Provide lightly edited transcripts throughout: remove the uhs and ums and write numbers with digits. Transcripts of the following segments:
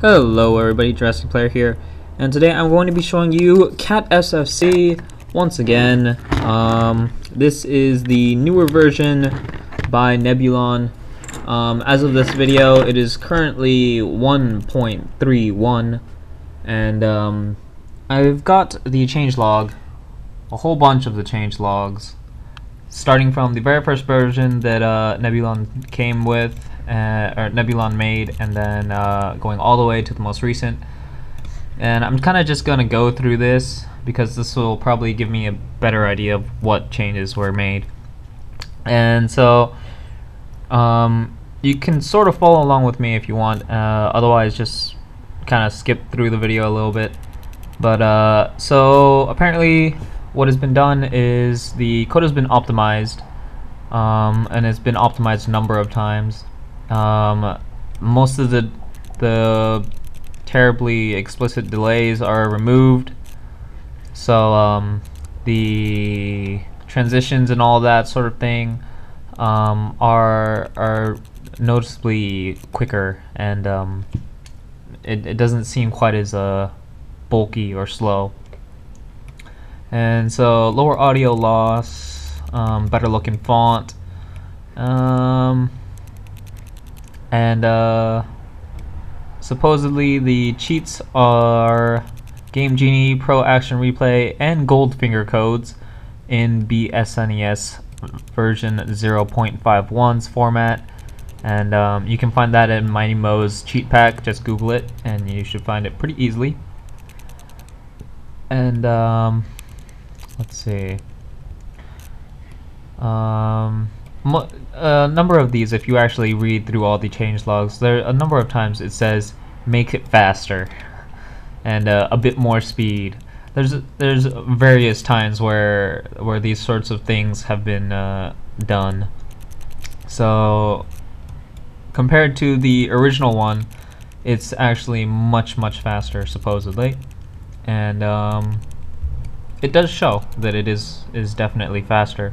Hello everybody, Jurassic Player here, and today I'm going to be showing you CATSFC once again. This is the newer version by Nebulon. As of this video, it is currently 1.31, and I've got the changelog, a whole bunch of the changelogs, starting from the very first version that Nebulon came with, or Nebulon made, and then going all the way to the most recent. And I'm kind of just going to go through this because this will probably give me a better idea of what changes were made. And so you can sort of follow along with me if you want, otherwise just kind of skip through the video a little bit. But so apparently what has been done is the code has been optimized, and it's been optimized a number of times. Most of the terribly explicit delays are removed, so the transitions and all that sort of thing are noticeably quicker, and it doesn't seem quite as bulky or slow. And so lower audio loss, better looking font, and supposedly the cheats are Game Genie, Pro Action Replay, and Goldfinger codes in BSNES version 0.51's format. And you can find that in Mighty Mo's cheat pack. Just Google it and you should find it pretty easily. And let's see. A number of these, if you actually read through all the changelogs, there a number of times it says make it faster and a bit more speed. There's various times where these sorts of things have been done. So compared to the original one, it's actually much faster supposedly, and it does show that it is definitely faster.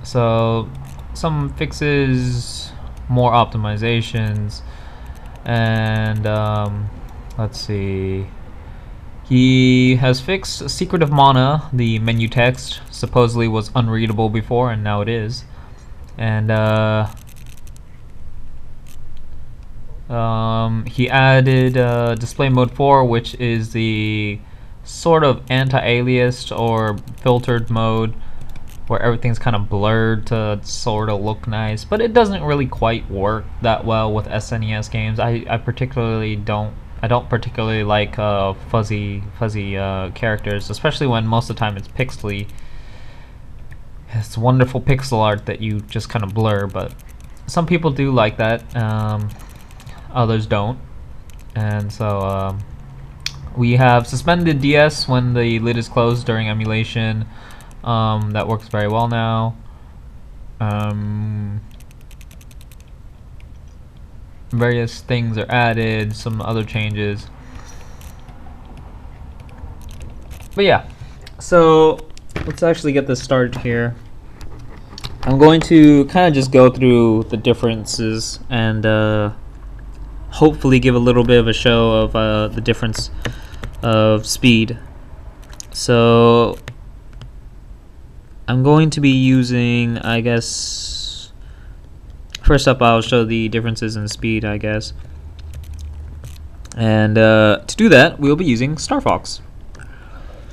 So some fixes, more optimizations, and let's see. He has fixed Secret of Mana. The menu text supposedly was unreadable before, and now it is. And he added display mode 4, which is the sort of anti-aliased or filtered mode where everything's kind of blurred to sort of look nice, but it doesn't really quite work that well with SNES games. I don't particularly like fuzzy characters, especially when most of the time it's pixely. It's wonderful pixel art that you just kind of blur, but some people do like that, others don't. And so we have suspended DS when the lid is closed during emulation. That works very well now. Various things are added, some other changes. But yeah, so let's actually get this started here. I'm going to kind of just go through the differences and hopefully give a little bit of a show of the difference of speed. So I'm going to be using, I guess, first up I'll show the differences in speed, I guess. And to do that, we'll be using Starfox.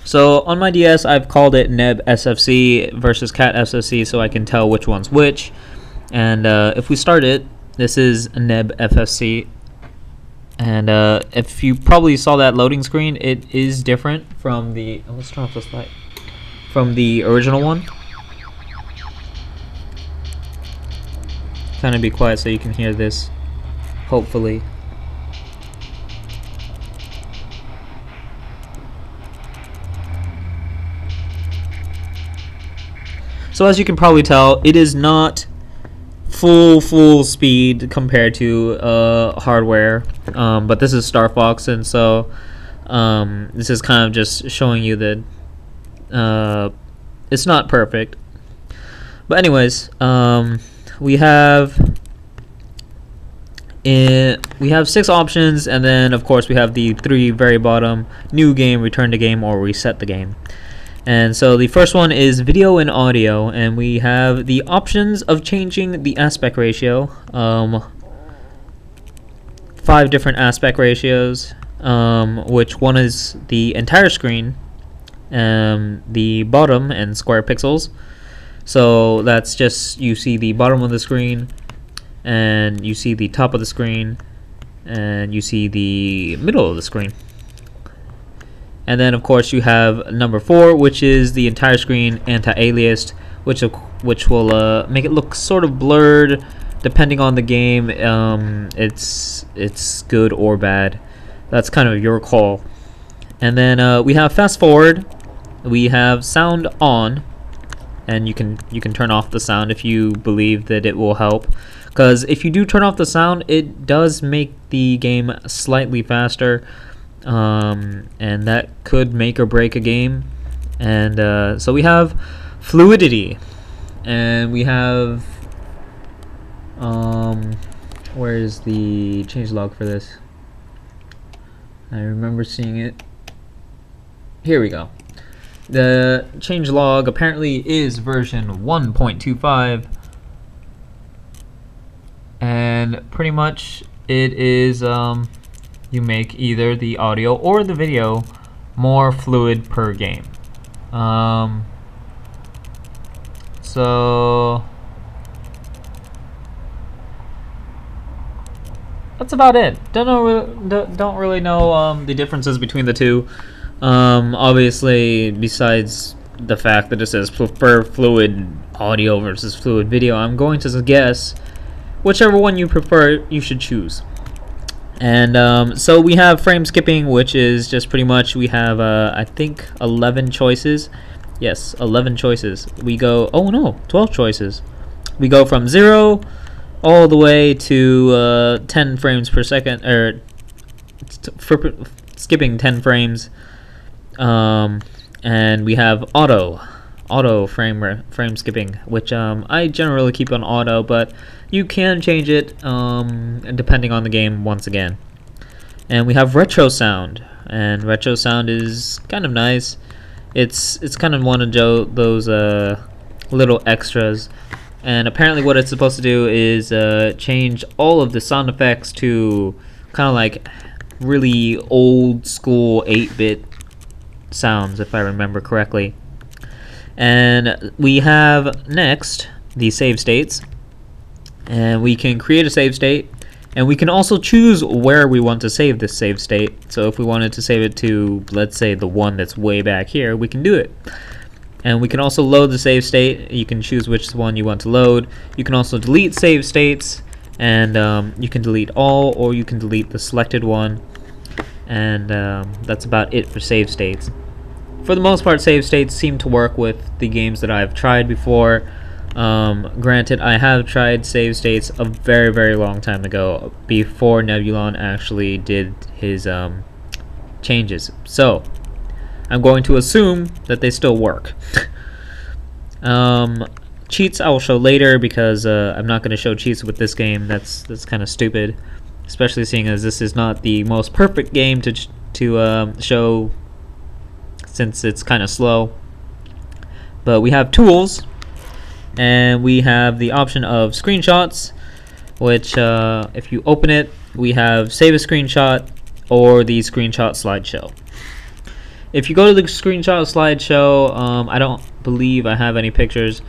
So on my DS, I've called it Neb SFC versus CATSFC so I can tell which one's which. And if we start it, this is Neb FFC. And if you probably saw that loading screen, it is different from the, let's turn off this light, from the original one. Kind of be quiet so you can hear this, hopefully. So as you can probably tell, it is not full speed compared to hardware, but this is Starfox, and so this is kind of just showing you that it's not perfect. But anyways, we have we have 6 options, and then of course we have the 3 very bottom: new game, return to game, or reset the game. And so the first one is video and audio, and we have the options of changing the aspect ratio. 5 different aspect ratios, which one is the entire screen, the bottom and square pixels. So that's just, you see the bottom of the screen, and you see the top of the screen, and you see the middle of the screen. And then of course you have number 4, which is the entire screen anti-aliased, which will make it look sort of blurred depending on the game. It's good or bad. That's kind of your call. And then we have fast forward. We have sound on, and you can turn off the sound if you believe that it will help. Because if you do turn off the sound, it does make the game slightly faster. And that could make or break a game. And so we have fluidity, and we have where is the changelog for this? I remember seeing it. Here we go. The changelog apparently is version 1.25, and pretty much it is you make either the audio or the video more fluid per game. So that's about it. Don't really know the differences between the two. Obviously, besides the fact that it says prefer fluid audio versus fluid video, I'm going to guess whichever one you prefer, you should choose. And so we have frame skipping, which is just pretty much, we have I think 11 choices. Yes, 11 choices. We go, oh no, 12 choices. We go from 0 all the way to 10 frames per second, or skipping 10 frames. And we have auto frame skipping, which I generally keep on auto, but you can change it depending on the game once again. And we have Retrosound, and Retrosound is kind of nice. It's kind of one of those little extras, and apparently what it's supposed to do is change all of the sound effects to kind of like really old school 8-bit sounds, if I remember correctly. And we have next the save states, and we can create a save state, and we can also choose where we want to save this save state. So if we wanted to save it to, let's say, the one that's way back here, we can do it. And we can also load the save state. You can choose which one you want to load. You can also delete save states, and you can delete all, or you can delete the selected one. And that's about it for save states. For the most part, save states seem to work with the games that I've tried before. Granted, I have tried save states a very, very long time ago, before Nebulon actually did his changes. So I'm going to assume that they still work. Cheats I will show later, because I'm not going to show cheats with this game. That's kind of stupid, especially seeing as this is not the most perfect game to show, since it's kind of slow. But we have tools, and we have the option of screenshots, which if you open it, we have save a screenshot or the screenshot slideshow. If you go to the screenshot slideshow, I don't believe I have any pictures.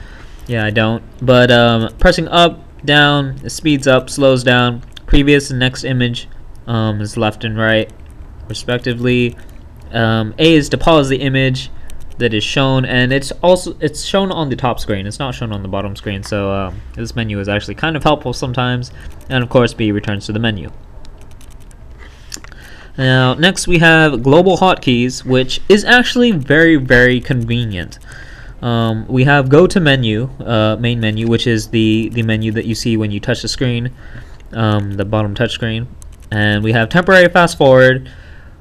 Yeah, I don't. But pressing up, down, it speeds up, slows down. Previous and next image is left and right, respectively. A is to pause the image that is shown, and it's shown on the top screen. It's not shown on the bottom screen, so this menu is actually kind of helpful sometimes. And of course, B returns to the menu. Now, next we have global hotkeys, which is actually very, very convenient. We have go to menu, main menu, which is the menu that you see when you touch the screen, the bottom touch screen. And we have temporary fast forward,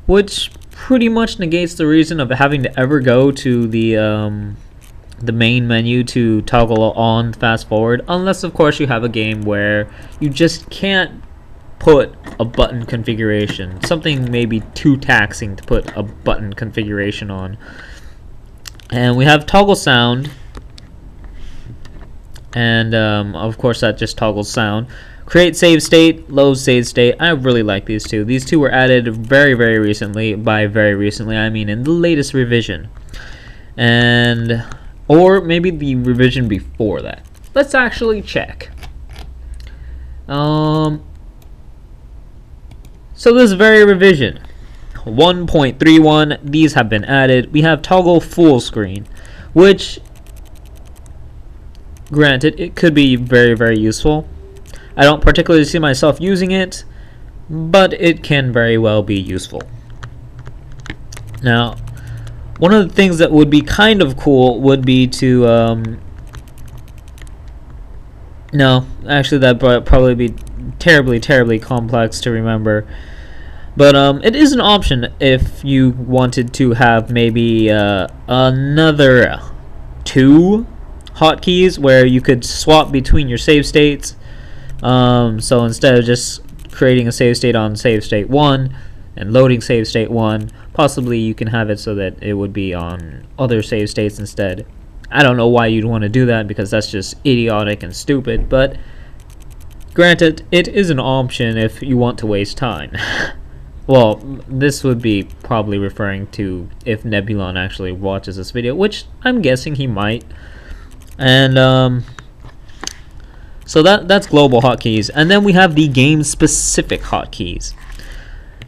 which pretty much negates the reason of having to ever go to the main menu to toggle on fast forward, unless of course you have a game where you just can't put a button configuration. Something maybe too taxing to put a button configuration on. And we have toggle sound, and of course that just toggles sound. Create save state, load save state. I really like these two. These two were added very recently. By very recently, I mean in the latest revision, and or maybe the revision before that. Let's actually check. So this very revision 1.31, these have been added. We have toggle full screen, which granted it could be very useful. I don't particularly see myself using it, but it can very well be useful. Now, one of the things that would be kind of cool would be to no, actually that would probably be terribly complex to remember. But it is an option if you wanted to have maybe another 2 hotkeys where you could swap between your save states. So instead of just creating a save state on save state 1 and loading save state 1, possibly you can have it so that it would be on other save states instead. I don't know why you'd want to do that, because that's just idiotic and stupid, but granted, it is an option if you want to waste time. Well, this would be probably referring to if Nebulon actually watches this video, which I'm guessing he might. And so that's global hotkeys, and then we have the game-specific hotkeys.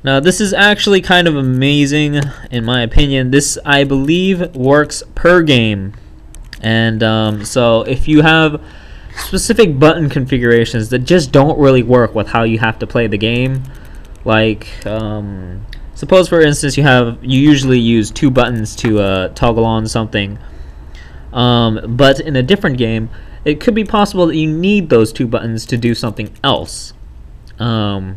Now, this is actually kind of amazing, in my opinion. This, I believe, works per game, and so if you have specific button configurations that just don't really work with how you have to play the game, like suppose for instance you usually use 2 buttons to toggle on something, but in a different game it could be possible that you need those 2 buttons to do something else. And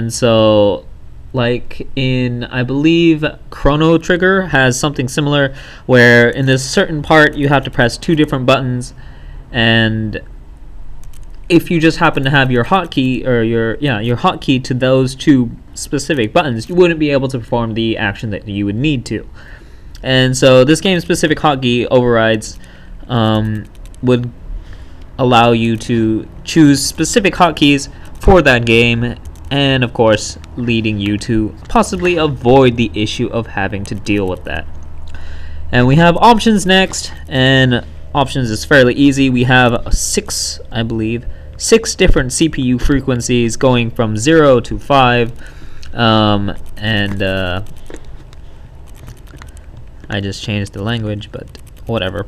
so, like in, I believe, Chrono Trigger has something similar, where in this certain part you have to press 2 different buttons, and if you just happen to have your hotkey or your hotkey to those 2 specific buttons, you wouldn't be able to perform the action that you would need to. And so this game-specific hotkey overrides would allow you to choose specific hotkeys for that game, and of course leading you to possibly avoid the issue of having to deal with that. And we have options next, and options is fairly easy. We have 6, I believe, 6 different CPU frequencies going from 0 to 5, and I just changed the language, but whatever.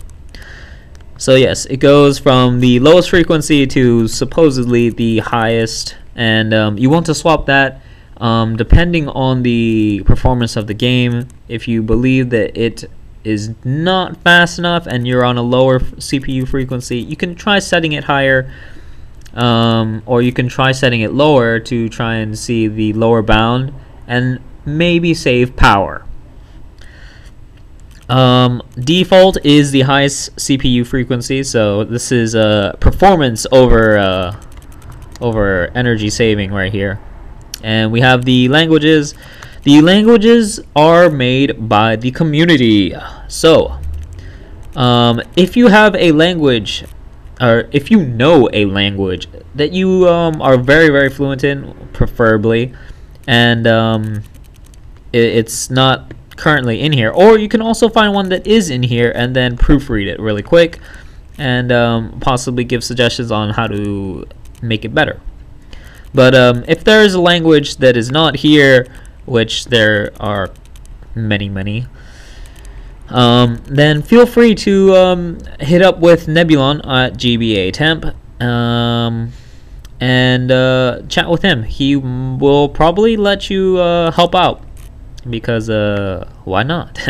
So yes, it goes from the lowest frequency to supposedly the highest, and you want to swap that depending on the performance of the game. If you believe that it is not fast enough and you're on a lower CPU frequency, you can try setting it higher, or you can try setting it lower to try and see the lower bound and maybe save power. Default is the highest CPU frequency, so this is performance over energy saving right here. And we have the languages. The languages are made by the community. So if you have a language, or if you know a language that you are very fluent in, preferably, and it's not currently in here, or you can also find one that is in here and then proofread it really quick and possibly give suggestions on how to make it better. But if there is a language that is not here, which there are many, then feel free to hit up with Nebulon at GBA Temp and chat with him. He will probably let you help out, because why not?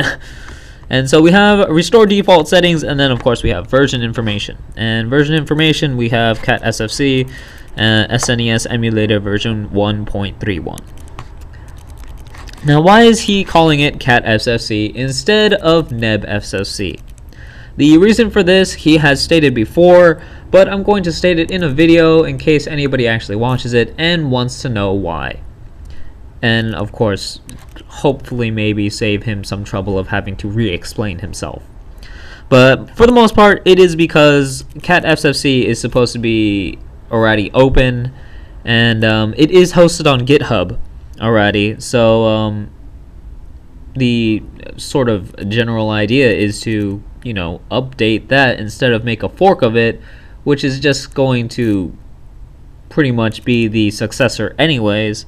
And so we have restore default settings, and then of course we have version information. And version information, we have CATSFC, SNES emulator version 1.31. Now, why is he calling it CATSFC instead of NebFSFC? The reason for this he has stated before, but I'm going to state it in a video in case anybody actually watches it and wants to know why. And of course, hopefully maybe save him some trouble of having to re-explain himself. But for the most part, it is because CATSFC is supposed to be already open, and it is hosted on GitHub already. So the sort of general idea is to, you know, update that instead of make a fork of it, which is just going to pretty much be the successor anyways.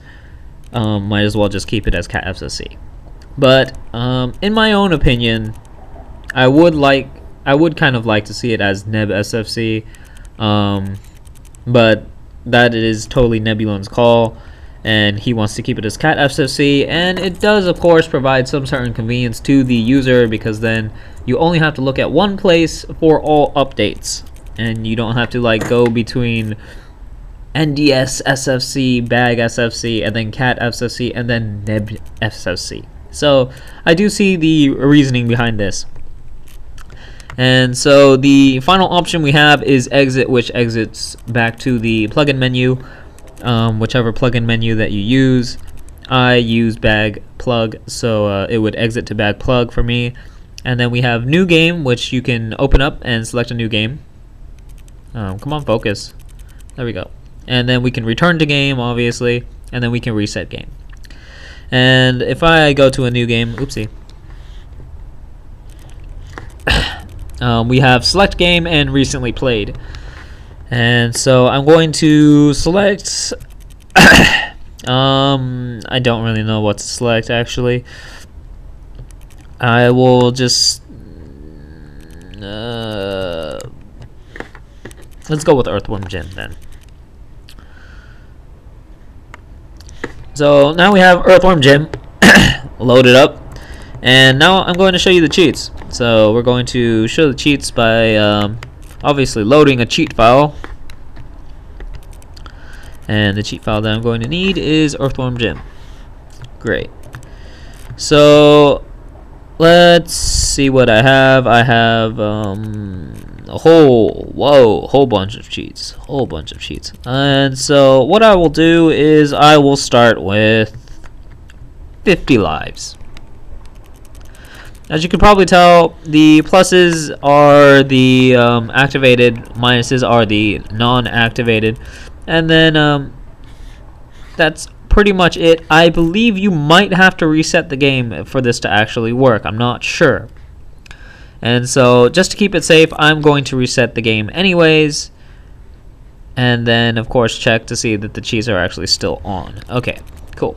Might as well just keep it as CATSFC. But in my own opinion, I would kind of like to see it as nebsfc, but that is totally Nebulon's call, and he wants to keep it as CATSFC, and it does of course provide some certain convenience to the user, because then you only have to look at one place for all updates, and you don't have to like go between NDS SFC, bag SFC, and then CATSFC, and then nebsfc. So I do see the reasoning behind this. And so the final option we have is exit, which exits back to the plugin menu, whichever plugin menu that you use. I use bag plug, so it would exit to bag plug for me. And then we have new game, which you can open up and select a new game. Come on, focus. There we go. And then we can return to game, obviously, and then we can reset game. And if I go to a new game, oopsie, we have select game and recently played. And so I'm going to select I don't really know what to select actually. I will just let's go with Earthworm Jim then. So now we have Earthworm Jim loaded up, and now I'm going to show you the cheats. So we're going to show the cheats by obviously loading a cheat file, and the cheat file that I'm going to need is Earthworm Jim. Great. So let's see what I have. I have a whole bunch of cheats, and so what I will do is I will start with 50 lives. As you can probably tell, the pluses are the activated, minuses are the non-activated, and then that's pretty much it. I believe you might have to reset the game for this to actually work. I'm not sure. And so just to keep it safe, I'm going to reset the game anyways, and then of course check to see that the cheats are actually still on. Okay, cool.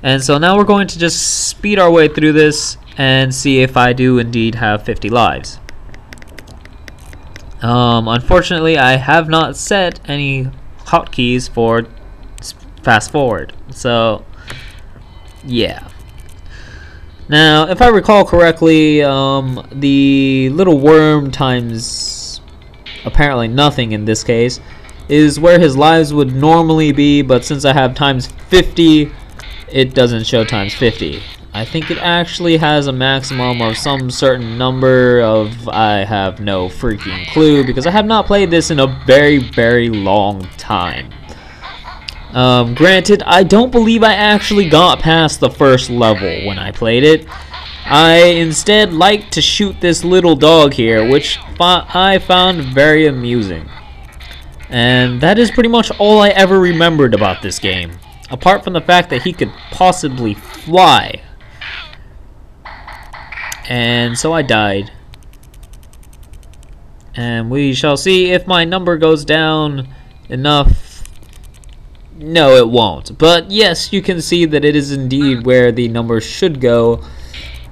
And so now we're going to just speed our way through this and see if I do indeed have 50 lives. Unfortunately, I have not set any hotkeys for fast forward, so yeah. Now, if I recall correctly, the little worm times apparently nothing in this case is where his lives would normally be, but since I have times 50, it doesn't show times 50. I think it actually has a maximum of some certain number of, I have no freaking clue, because I have not played this in a very, very long time. Granted, I don't believe I actually got past the first level when I played it. I instead liked to shoot this little dog here, which I found very amusing. And that is pretty much all I ever remembered about this game, apart from the fact that he could possibly fly. And so I died. And we shall see if my number goes down enough. No, it won't. But yes, you can see that it is indeed where the number should go.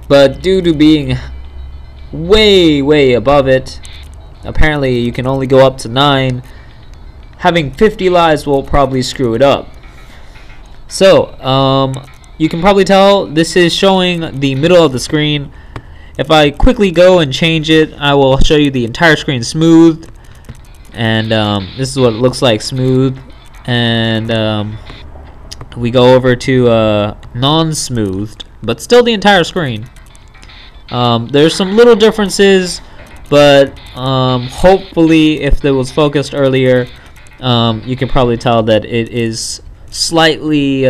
But due to being way, way above it, apparently you can only go up to 9. Having 50 lives will probably screw it up. So, you can probably tell this is showing the middle of the screen. If I quickly go and change it, I will show you the entire screen smooth. And this is what it looks like smooth. And we go over to non-smoothed, but still the entire screen. There's some little differences, but hopefully if it was focused earlier, you can probably tell that it is slightly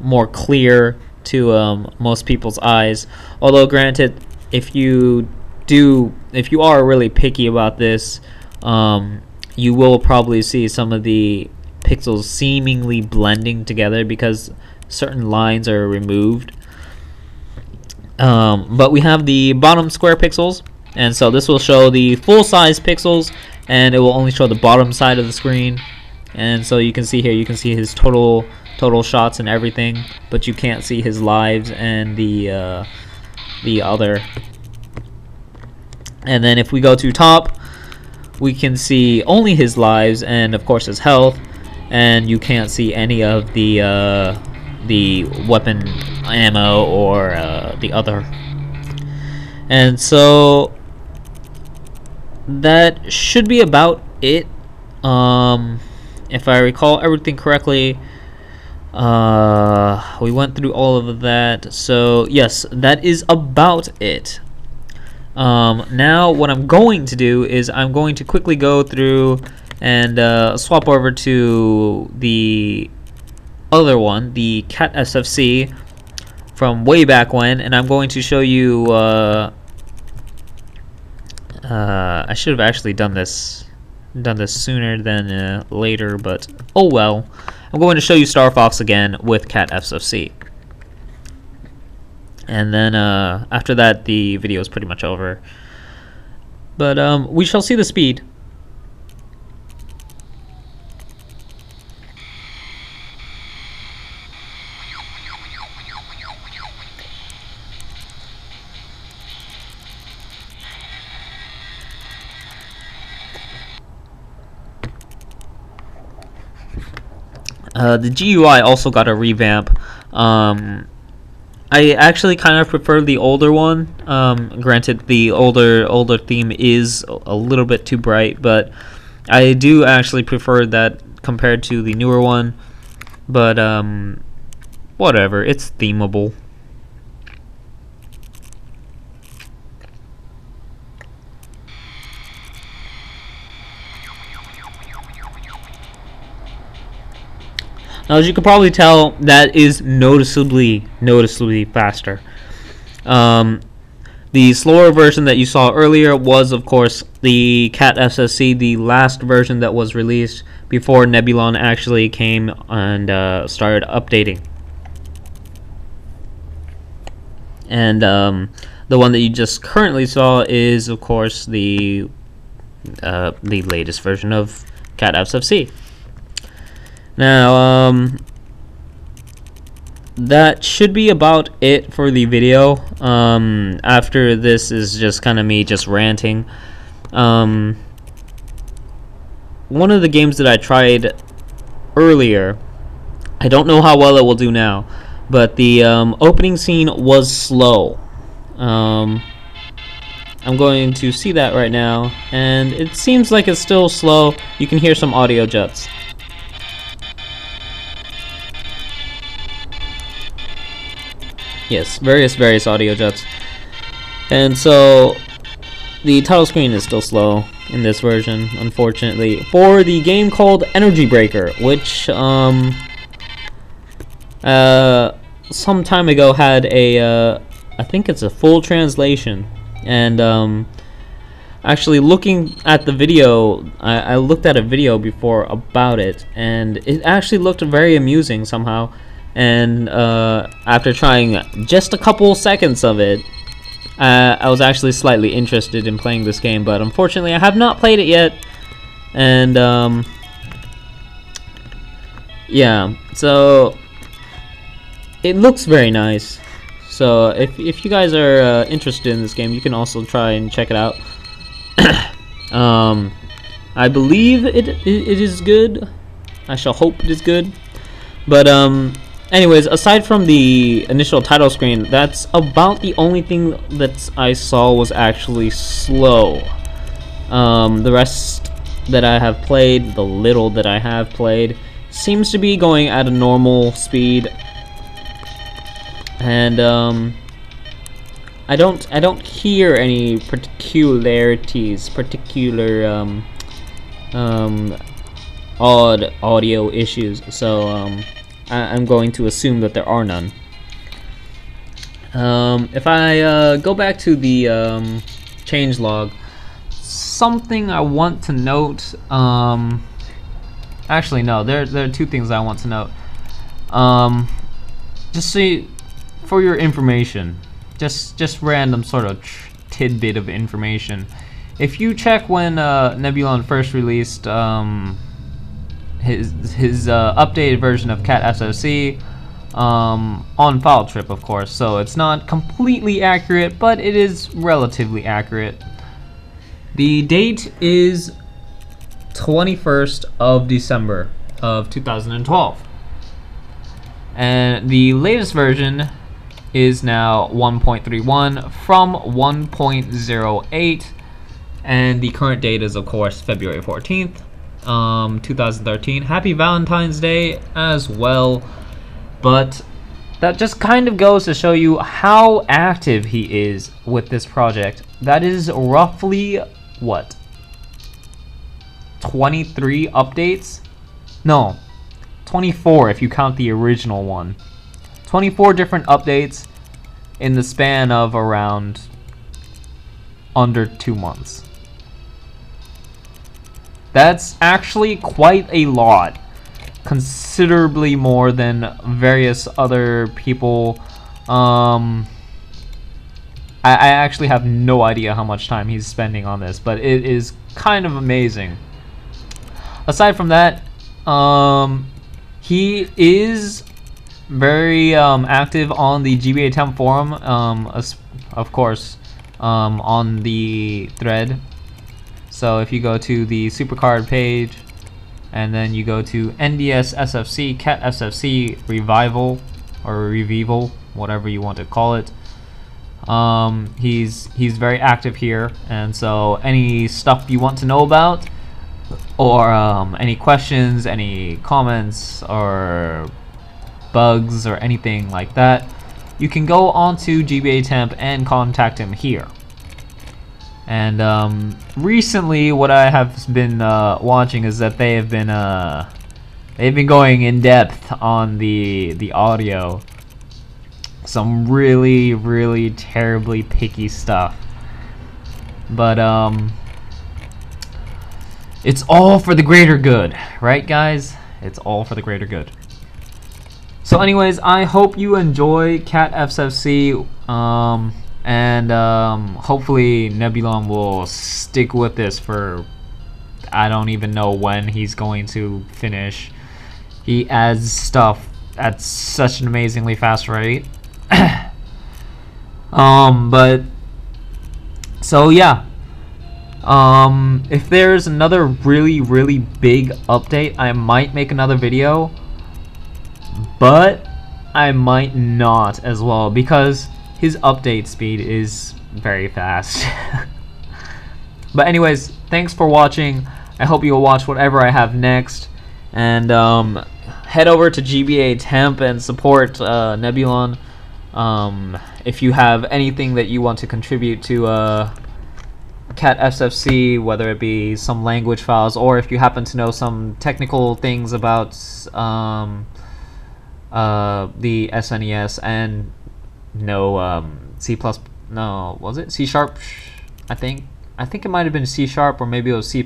more clear to most people's eyes. Although granted, if you are really picky about this, you will probably see some of the pixels seemingly blending together because certain lines are removed. But we have the bottom square pixels, and so this will show the full size pixels, and it will only show the bottom side of the screen. And so you can see here, you can see his total shots and everything, but you can't see his lives and the other. And then if we go to top, we can see only his lives and of course his health, and you can't see any of the weapon ammo or the other. And so that should be about it. If I recall everything correctly, we went through all of that. So yes, that is about it. Now what I'm going to do is I'm going to quickly go through and swap over to the other one, the CATSFC from way back when, and I'm going to show you I should have actually done this sooner than later, but oh well. I'm going to show you Starfox again with CATSFC, and then after that the video is pretty much over, but we shall see the speed. The GUI also got a revamp. I actually kind of prefer the older one. Granted, the older theme is a little bit too bright, but I do actually prefer that compared to the newer one. But whatever, it's themable. Now, as you can probably tell, that is noticeably faster. The slower version that you saw earlier was, of course, the CATSFC, the last version that was released before Nebulon actually came and started updating. And the one that you just currently saw is, of course, the latest version of CATSFC. Now, that should be about it for the video. After this is just kind of me just ranting. One of the games that I tried earlier, I don't know how well it will do now, but the opening scene was slow. I'm going to see that right now, and it seems like it's still slow. You can hear some audio jets. Yes, various audio jets. And so the title screen is still slow in this version, unfortunately, for the game called Energy Breaker, which some time ago had a I think it's a full translation. And actually looking at the video, I looked at a video before about it, and it actually looked very amusing somehow. And after trying just a couple seconds of it, I was actually slightly interested in playing this game, but unfortunately I have not played it yet. And yeah, so it looks very nice. So if you guys are interested in this game, you can also try and check it out. I believe it is good. I shall hope it is good. But anyways, aside from the initial title screen, that's about the only thing that I saw was actually slow. The rest that I have played, the little that I have played, seems to be going at a normal speed. And I don't hear any particular odd audio issues, so I'm going to assume that there are none. If I go back to the changelog, something I want to note. Actually, no. There are two things I want to note. Just so for your information, just random sort of tidbit of information. If you check when Nebulon first released his updated version of CATSFC on file trip, of course, so it's not completely accurate, but it is relatively accurate. The date is 21st of December of 2012, and the latest version is now 1.31 from 1.08, and the current date is, of course, February 14th, 2013. Happy Valentine's Day as well. But that just kind of goes to show you how active he is with this project. That is roughly, what, 23 updates? No, 24 if you count the original one. 24 different updates in the span of around under 2 months. That's actually quite a lot. Considerably more than various other people. I actually have no idea how much time he's spending on this, but it is kind of amazing. Aside from that, he is very active on the GBA Temp forum, of course, on the thread. So if you go to the Supercard page, and then you go to NDS SFC, CATSFC Revival, or Revival, whatever you want to call it. He's very active here, and so any stuff you want to know about, or any questions, any comments, or bugs, or anything like that, you can go onto GBA Temp and contact him here. And recently, what I have been watching is that they've been going in depth on the audio. Some really terribly picky stuff. But it's all for the greater good, right, guys? It's all for the greater good. So, anyways, I hope you enjoy CATSFC. And hopefully Nebulon will stick with this for, I don't even know when he's going to finish. He adds stuff at such an amazingly fast rate. But so yeah, if there's another really big update, I might make another video, but I might not as well, because his update speed is very fast. But anyways, thanks for watching. I hope you'll watch whatever I have next. And head over to GBA Temp and support Nebulon. If you have anything that you want to contribute to CATSFC, whether it be some language files, or if you happen to know some technical things about the SNES and C++, no, was it C#? I think it might have been C# or maybe it was C++.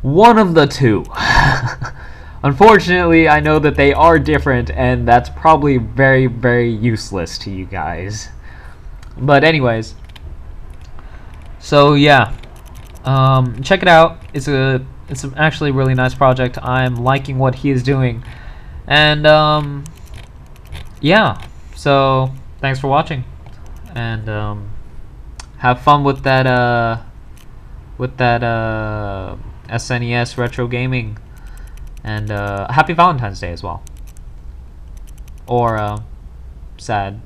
One of the two. Unfortunately, I know that they are different, and that's probably very useless to you guys. But anyways, so yeah, check it out. It's actually a really nice project. I'm liking what he is doing, and yeah. So thanks for watching, and have fun with that SNES retro gaming, and happy Valentine's Day as well, or sad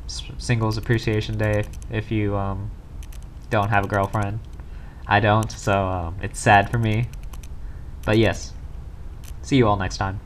Singles Appreciation Day if you don't have a girlfriend. I don't, so it's sad for me, but yes, see you all next time.